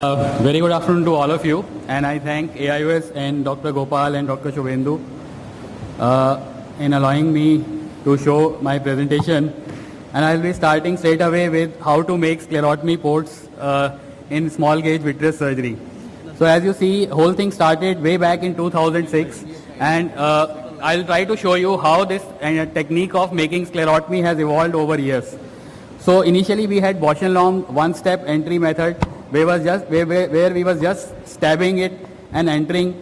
Very good afternoon to all of you, and I thank AIOS and Dr. Gopal and Dr. Shubhendu in allowing me to show my presentation. And I'll be starting straight away with how to make sclerotomy ports in small gauge vitreous surgery. So as you see, whole thing started way back in 2006, and I'll try to show you how this technique of making sclerotomy has evolved over years. So initially we had Bausch and Lomb one-step entry method, where we was just stabbing it and entering,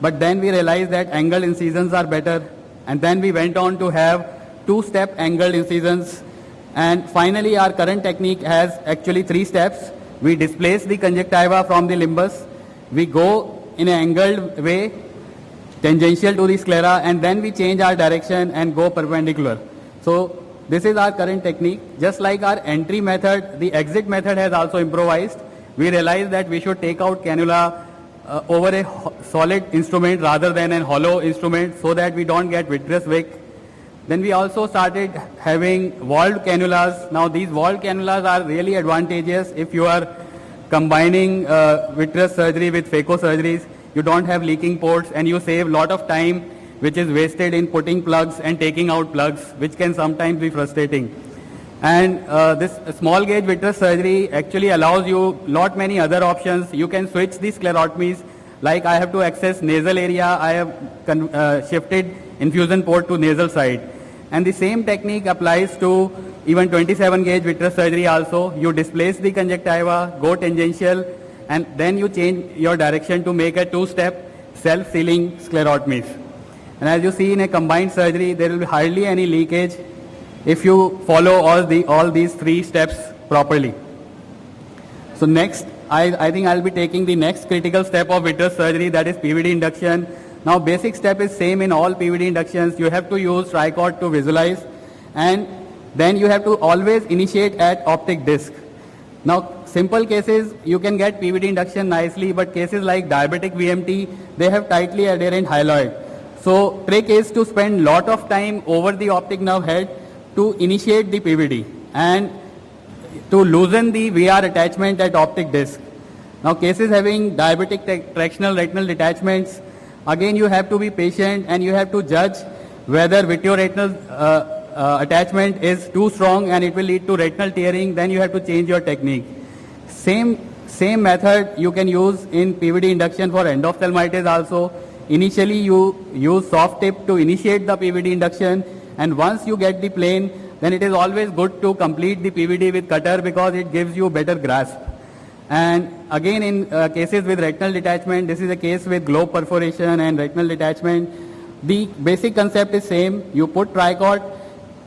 but then we realized that angled incisions are better, and then we went on to have two-step angled incisions, and finally our current technique has actually 3 steps. We displace the conjunctiva from the limbus, we go in an angled way tangential to the sclera, and then we change our direction and go perpendicular. So this is our current technique. Just like our entry method, the exit method has also improvised. We realized that we should take out cannula over a solid instrument rather than a hollow instrument, so that we don't get vitreous wick. Then we also started having walled cannulas. Now these walled cannulas are really advantageous if you are combining vitreous surgery with phaco surgeries. You don't have leaking ports, and you save a lot of time which is wasted in putting plugs and taking out plugs, which can sometimes be frustrating. And this small gauge vitreous surgery actually allows you many other options. You can switch the sclerotomies, like I have to access nasal area, I have shifted infusion port to nasal side. And the same technique applies to even 27 gauge vitreous surgery also. You displace the conjunctiva, go tangential, and then you change your direction to make a 2-step self-sealing sclerotomies. And as you see, in a combined surgery, there will be hardly any leakage if you follow all these 3 steps properly. So next, I think I'll be taking the next critical step of vitreous surgery, that is PVD induction. Now basic step is same in all PVD inductions. You have to use tricot to visualize, and then you have to always initiate at optic disc. Now simple cases, you can get PVD induction nicely, but cases like diabetic VMT, they have tightly adherent hyaloid. So trick is to spend lot of time over the optic nerve head to initiate the PVD and to loosen the VR attachment at optic disc. Now cases having diabetic tractional retinal detachments, again you have to be patient and you have to judge whether vitreoretinal attachment is too strong and it will lead to retinal tearing. Then you have to change your technique. Same method you can use in PVD induction for endophthalmitis also. Initially you use soft tip to initiate the PVD induction, and once you get the plane, then it is always good to complete the PVD with cutter, because it gives you better grasp. And again, in cases with retinal detachment, this is a case with globe perforation and retinal detachment. The basic concept is same. You put tricot,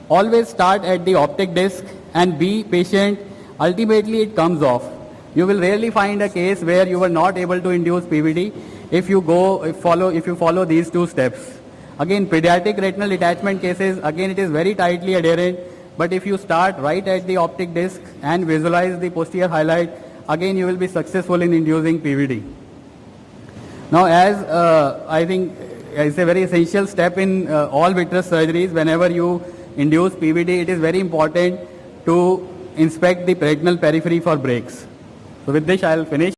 always start at the optic disc and be patient. Ultimately it comes off. You will rarely find a case where you were not able to induce PVD if you follow these 2 steps. Again, pediatric retinal detachment cases, again it is very tightly adherent, but if you start right at the optic disc and visualize the posterior highlight, again you will be successful in inducing PVD. Now as I think it's a very essential step in all vitreous surgeries, whenever you induce PVD, it is very important to inspect the retinal periphery for breaks. So with this I will finish.